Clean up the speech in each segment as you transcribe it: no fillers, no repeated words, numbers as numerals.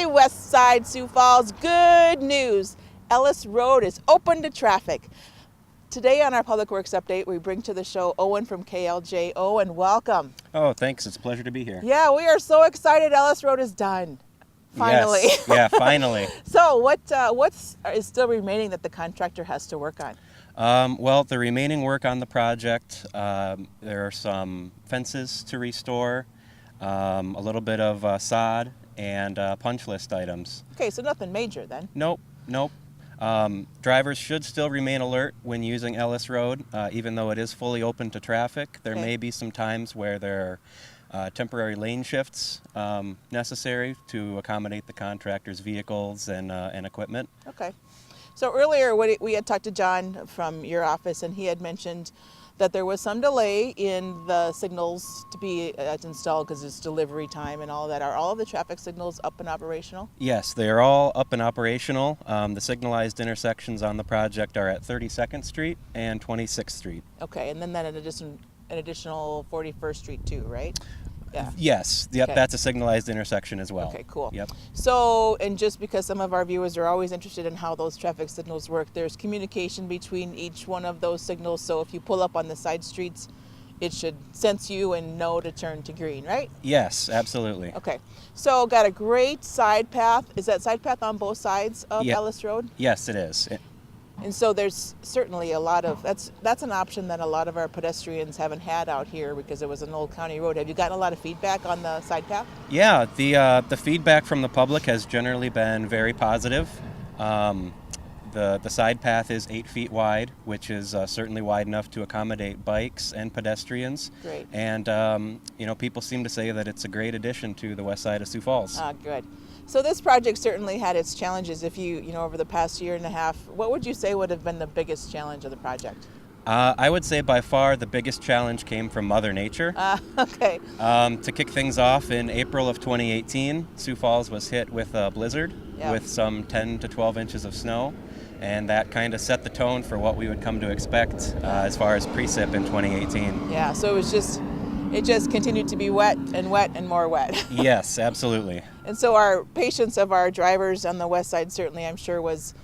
Hey, West Side Sioux Falls, good news. Ellis Road is open to traffic. Today on our Public Works Update, we bring to the show Owen from KLJ. Owen, welcome. Oh, thanks. It's a pleasure to be here. Yeah, we are so excited. Ellis Road is done. Finally. Yes. Yeah, finally. So what is still remaining that the contractor has to work on? Well, the remaining work on the project, there are some fences to restore, a little bit of sod, and punch list items. Okay, so nothing major then. Nope. Drivers should still remain alert when using Ellis Road, even though it is fully open to traffic. There may be some times where there are temporary lane shifts necessary to accommodate the contractor's vehicles and equipment. Okay. So earlier we had talked to John from your office, and he had mentioned that there was some delay in the signals to be installed because it's delivery time and all of that. Are all of the traffic signals up and operational? Yes, they are all up and operational. The signalized intersections on the project are at 32nd Street and 26th Street. Okay, and then an additional 41st Street too, right? Yeah. Yes, yep, Okay. That's a signalized intersection as well. Okay, cool. Yep. So, and just because some of our viewers are always interested in how those traffic signals work, there's communication between each one of those signals. So if you pull up on the side streets, it should sense you and know to turn to green, right? Yes, absolutely. Okay. So got a great side path. Is that side path on both sides of Yep. Ellis Road? Yes, it is. And so there's certainly a lot of, that's an option that a lot of our pedestrians haven't had out here because it was an old county road. Have you gotten a lot of feedback on the side path? Yeah, the feedback from the public has generally been very positive. The side path is 8 feet wide, which is certainly wide enough to accommodate bikes and pedestrians. Great. And people seem to say that it's a great addition to the west side of Sioux Falls. Good. So this project certainly had its challenges. If you over the past year and a half, what would you say would have been the biggest challenge of the project? I would say by far the biggest challenge came from Mother Nature. Okay. To kick things off, in April of 2018, Sioux Falls was hit with a blizzard with some 10 to 12 inches of snow. And that kind of set the tone for what we would come to expect as far as precip in 2018. Yeah, so it just continued to be wet and more wet. Yes, absolutely. And so our patience of our drivers on the west side certainly, I'm sure, was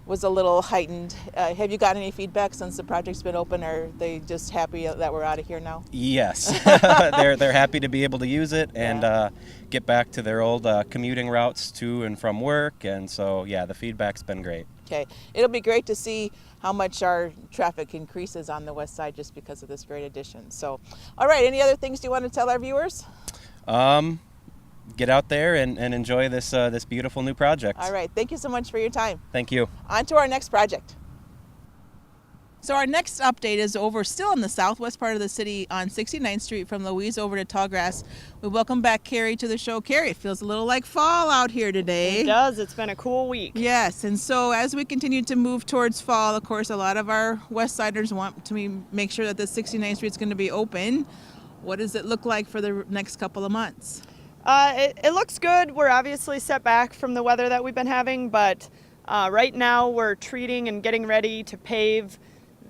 a little heightened. Have you got any feedback since the project's been open? Are they just happy that we're out of here now? Yes, they're happy to be able to use it and get back to their old commuting routes to and from work. And so, yeah, the feedback's been great. Okay, it'll be great to see how much our traffic increases on the west side just because of this great addition. So, all right, any other things you want to tell our viewers? Get out there and enjoy this beautiful new project. All right, thank you so much for your time. Thank you. On to our next project. So our next update is still in the southwest part of the city on 69th Street from Louise over to Tallgrass. We welcome back Carrie to the show. Carrie, it feels a little like fall out here today. It does. It's been a cool week. Yes, and so as we continue to move towards fall, of course, a lot of our West Siders want to make sure that the 69th Street is going to be open. What does it look like for the next couple of months? It looks good. We're obviously set back from the weather that we've been having, but right now we're treating and getting ready to pave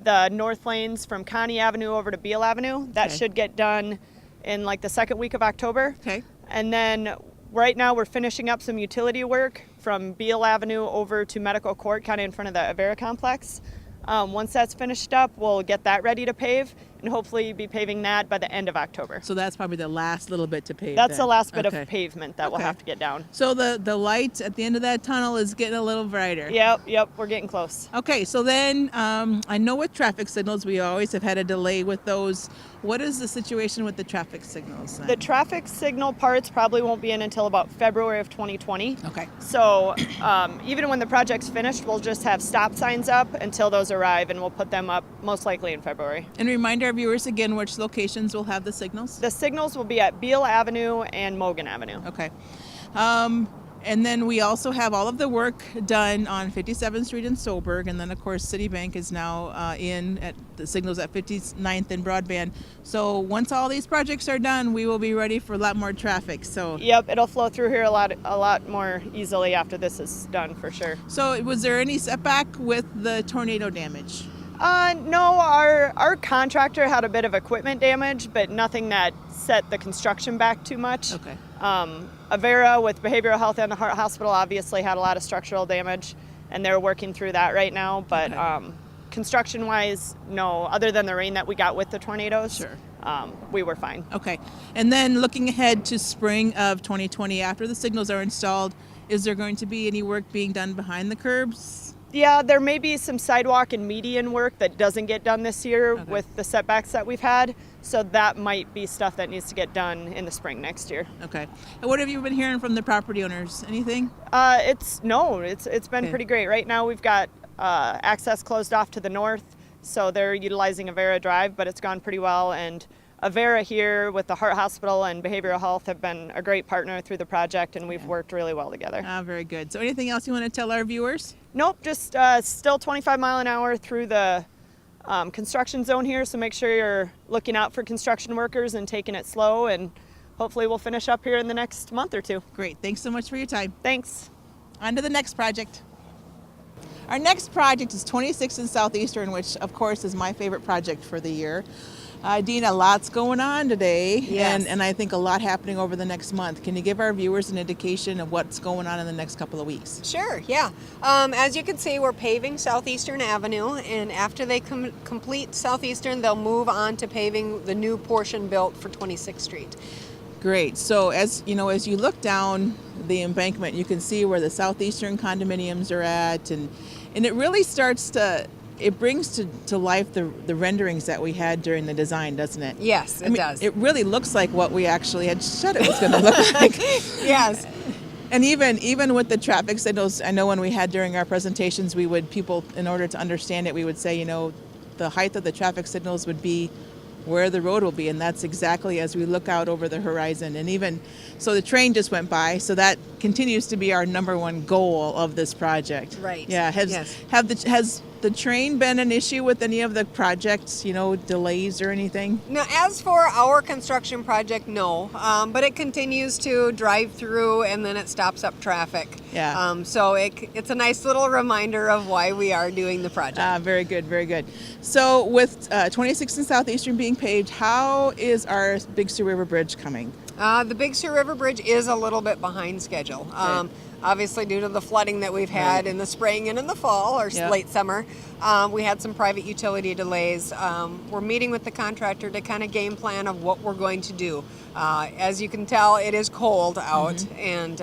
the north lanes from Connie Avenue over to Beale Avenue. That should get done in like the second week of October. Okay. And then right now we're finishing up some utility work from Beale Avenue over to Medical Court, kind of in front of the Avera complex. Once that's finished up, we'll get that ready to pave and hopefully be paving that by the end of October. So that's probably the last little bit to pave. That's then. the last bit of pavement that we'll have to get down. So the light at the end of that tunnel is getting a little brighter. Yep, we're getting close. Okay, so then I know with traffic signals, we always have had a delay with those. What is the situation with the traffic signals then? The traffic signal parts probably won't be in until about February of 2020. Okay. So even when the project's finished, we'll just have stop signs up until those arrive, and we'll put them up most likely in February. And remind our viewers again which locations will have the signals? The signals will be at Beale Avenue and Mogan Avenue. Okay. And then we also have all of the work done on 57th Street in Soberg, and then of course Citibank is now in at the signals at 59th and Broadband. So once all these projects are done, we will be ready for a lot more traffic. So yep, it'll flow through here a lot more easily after this is done for sure. So was there any setback with the tornado damage? No, our contractor had a bit of equipment damage, but nothing that set the construction back too much. Okay. Avera with behavioral health and the heart hospital obviously had a lot of structural damage, and they're working through that right now. But construction-wise, no, other than the rain that we got with the tornadoes, Sure. We were fine. Okay. And then looking ahead to spring of 2020, after the signals are installed, is there going to be any work being done behind the curbs? Yeah, there may be some sidewalk and median work that doesn't get done this year Okay. with the setbacks that we've had. So that might be stuff that needs to get done in the spring next year. Okay. And what have you been hearing from the property owners? Anything? It's been Okay. pretty great. Right now we've got access closed off to the north, so they're utilizing Avera Drive, but it's gone pretty well. And Avera here with the Heart Hospital and Behavioral Health have been a great partner through the project, and we've worked really well together. Very good. So anything else you want to tell our viewers? Nope, just still 25 mile an hour through the construction zone here, so make sure you're looking out for construction workers and taking it slow, and hopefully we'll finish up here in the next month or two. Great. Thanks so much for your time. Thanks. On to the next project. Our next project is 26th and Southeastern, which of course is my favorite project for the year. Dina, lots going on today, Yes. and I think a lot happening over the next month. Can you give our viewers an indication of what's going on in the next couple of weeks? Sure, yeah. As you can see, we're paving Southeastern Avenue, and after they complete Southeastern, they'll move on to paving the new portion built for 26th Street. Great. So as you know, as you look down the embankment, you can see where the Southeastern condominiums are at, and it really starts to, it brings to life the renderings that we had during the design, doesn't it? Yes, it does. It really looks like what we actually had said it was going to look like. Yes. And even with the traffic signals, I know when we had during our presentations, people, in order to understand it, we would say, the height of the traffic signals would be where the road will be, and that's exactly as we look out over the horizon. And even so, the train just went by, so that continues to be our number one goal of this project. Right. Yeah. Has the train been an issue with any of the projects? Delays or anything? Now, as for our construction project, no, but it continues to drive through, and then it stops up traffic. Yeah. So it's a nice little reminder of why we are doing the project. Very good, very good. So with 26th and Southeastern being paved, how is our Big Sioux River Bridge coming? The Big Sioux River Bridge is a little bit behind schedule. Okay. Obviously, due to the flooding that we've had in the spring and in the fall or Yep. late summer, we had some private utility delays. We're meeting with the contractor to kind of game plan of what we're going to do. As you can tell, it is cold out, and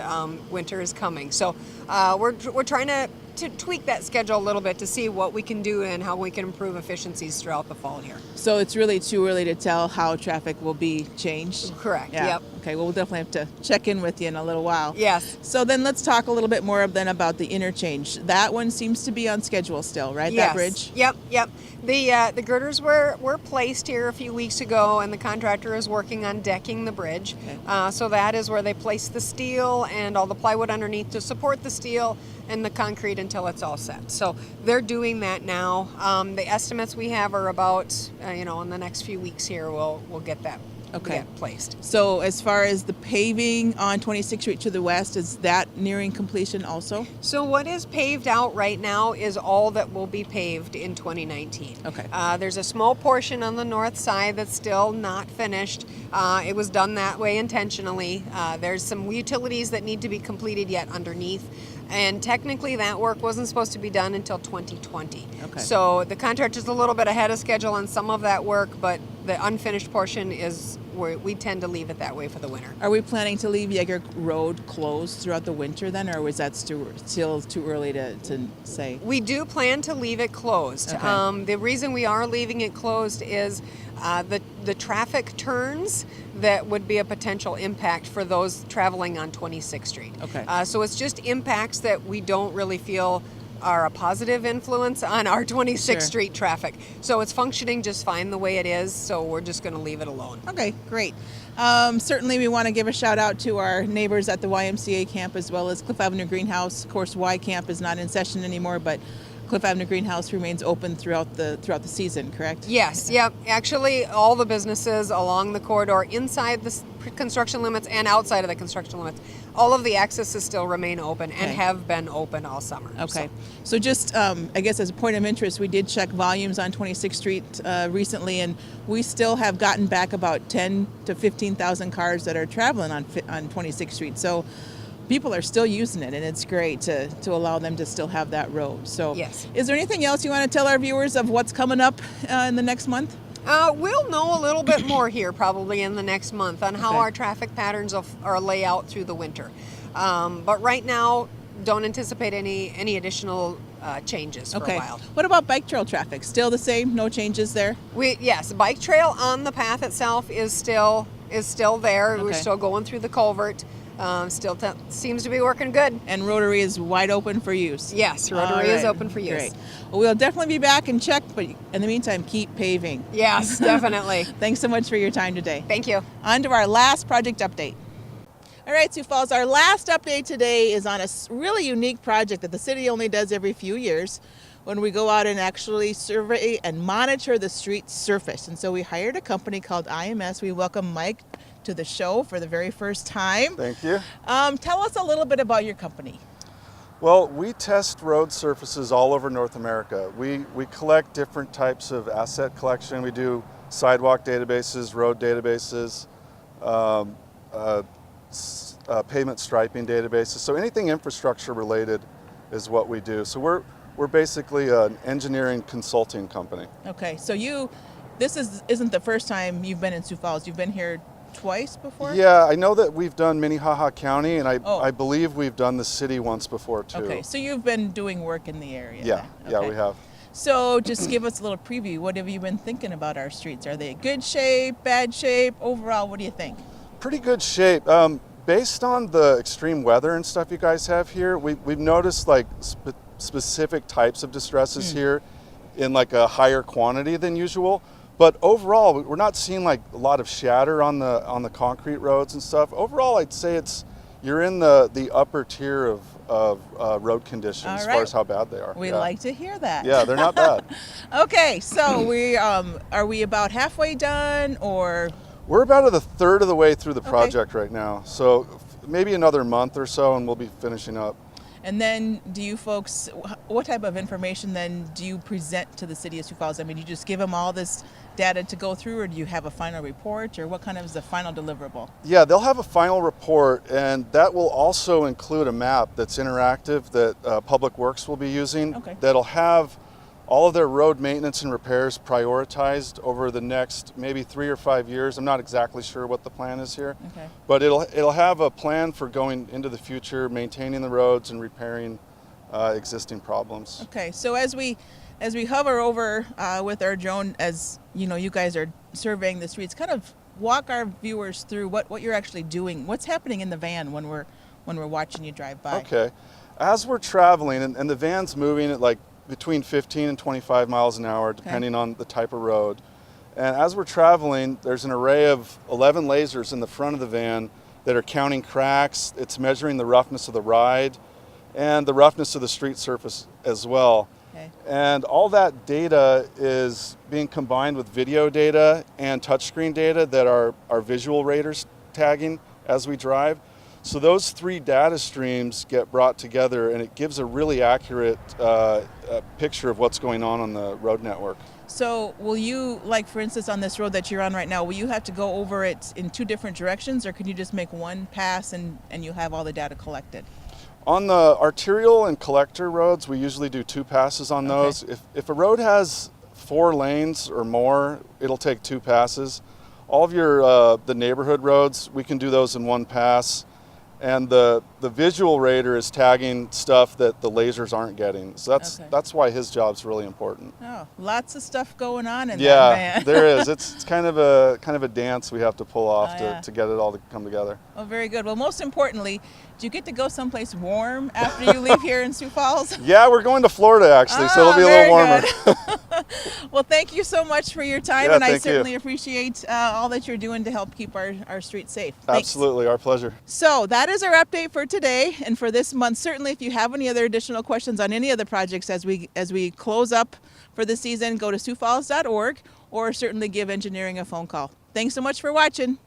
winter is coming. So we're trying to tweak that schedule a little bit to see what we can do and how we can improve efficiencies throughout the fall here. So it's really too early to tell how traffic will be changed? Correct. Yeah. Yep. Okay, well, we'll definitely have to check in with you in a little while. Yes. So then let's talk a little bit more then about the interchange. That one seems to be on schedule still, right? Yes. That bridge? Yep. The girders were placed here a few weeks ago, and the contractor is working on decking the bridge. Okay. So that is where they place the steel and all the plywood underneath to support the steel and the concrete until it's all set. So they're doing that now. The estimates we have are about, in the next few weeks here, we'll get that placed. So as far as the paving on 26th Street to the west, is that nearing completion also? So what is paved out right now is all that will be paved in 2019. Okay. There's a small portion on the north side that's still not finished. It was done that way intentionally. There's some utilities that need to be completed yet underneath. And technically that work wasn't supposed to be done until 2020. Okay. So the contractor's a little bit ahead of schedule on some of that work, but the unfinished portion is where we tend to leave it that way for the winter. Are we planning to leave Yeager Road closed throughout the winter then, or was that still too early to say? We do plan to leave it closed. Okay. The reason we are leaving it closed is the traffic turns that would be a potential impact for those traveling on 26th Street. Okay. So it's just impacts that we don't really feel are a positive influence on our 26th Sure. Street traffic. So it's functioning just fine the way it is, so we're just going to leave it alone. Okay, great. Certainly we want to give a shout out to our neighbors at the YMCA camp as well as Cliff Avenue Greenhouse. Of course, Y Camp is not in session anymore, but Cliff Avenue Greenhouse remains open throughout the season, correct? Yes, yep. Actually, all the businesses along the corridor, inside the construction limits and outside of the construction limits, all of the accesses still remain open and Okay. have been open all summer. Okay. So just, I guess as a point of interest, we did check volumes on 26th Street recently, and we still have gotten back about 10 to 15,000 cars that are traveling on 26th Street. So people are still using it, and it's great to allow them to still have that road. So Yes. Is there anything else you want to tell our viewers of what's coming up in the next month? We'll know a little bit more here probably in the next month on how Okay. our traffic patterns are lay out through the winter. But right now, don't anticipate any additional changes for a while. What about bike trail traffic? Still the same? No changes there? Yes, the bike trail on the path itself is still there. We're Okay. still going through the culvert. Still seems to be working good. And Rotary is wide open for use? Yes, Rotary All is right. open for use. Great. Well, we'll definitely be back and check, but in the meantime, keep paving. Yes, definitely. Thanks so much for your time today. Thank you. On to our last project update. All right, Sioux Falls, our last update today is on a really unique project that the city only does every few years, when we go out and actually survey and monitor the street surface. And so we hired a company called IMS. We welcome Mike to the show for the very first time. Thank you. Tell us a little bit about your company. Well, we test road surfaces all over North America. We collect different types of asset collection. We do sidewalk databases, road databases, pavement striping databases. So anything infrastructure related is what we do. So we're basically an engineering consulting company. Okay, so this isn't the first time you've been in Sioux Falls. You've been here twice before? Yeah, I know that we've done Minnehaha County, and Oh. I believe we've done the city once before too. Okay, so you've been doing work in the area. Yeah, then. yeah, Okay. we have. So just give us a little preview. What have you been thinking about our streets? Are they good shape, bad shape? Overall, what do you think? Pretty good shape. Based on the extreme weather and stuff you guys have here, we've noticed like specific types of distresses here in like a higher quantity than usual. But overall, we're not seeing like a lot of shatter on the concrete roads and stuff. Overall, I'd say you're in the upper tier of road conditions All as right. far as how bad they are. We Yeah. like to hear that. Yeah, they're not bad. Okay, so we are we about halfway done, or We're about a third of the way through the project right now. So maybe another month or so and we'll be finishing up. and then do you folks? What type of information then do you present to the city of Sioux Falls? I mean, you just give them all this data to go through, or do you have a final report, or what kind of is the final deliverable? Yeah, they'll have a final report, and that will also include a map that's interactive that Public Works will be using. Okay. That'll have all of their road maintenance and repairs prioritized over the next maybe 3 or 5 years. I'm not exactly sure what the plan is here, Okay. but it'll have a plan for going into the future, maintaining the roads and repairing existing problems. Okay, so as we hover over with our drone, as you know, you guys are surveying the streets, kind of walk our viewers through what you're actually doing. What's happening in the van when we're watching you drive by? Okay. As we're traveling, and the van's moving at like between 15 and 25 miles an hour, depending on the type of road. And as we're traveling, there's an array of 11 lasers in the front of the van that are counting cracks. It's measuring the roughness of the ride and the roughness of the street surface as well. Okay. And all that data is being combined with video data and touchscreen data that our visual radar's tagging as we drive. So those three data streams get brought together, and it gives a really accurate picture of what's going on the road network. So will you, like for instance on this road that you're on right now, will you have to go over it in two different directions, or can you just make one pass and you have all the data collected? On the arterial and collector roads, we usually do 2 passes on those. If a road has 4 lanes or more, it'll take 2 passes. All of your the neighborhood roads, we can do those in 1 pass. And the visual radar is tagging stuff that the lasers aren't getting. So that's why his job's really important. Oh, lots of stuff going on in Yeah, that van. there is. It's kind of a dance we have to pull off yeah. to get it all to come together. Oh, very good. Well, most importantly, do you get to go someplace warm after you leave here in Sioux Falls? Yeah, we're going to Florida actually, so it'll be a little warmer. Good. Well, thank you so much for your time, Yeah, and I thank you. certainly appreciate all that you're doing to help keep our streets safe. Thanks. Absolutely, our pleasure. So that is our update for today and for this month. Certainly, if you have any other additional questions on any of the projects as we close up for the season, go to siouxfalls.org or certainly give engineering a phone call. Thanks so much for watching.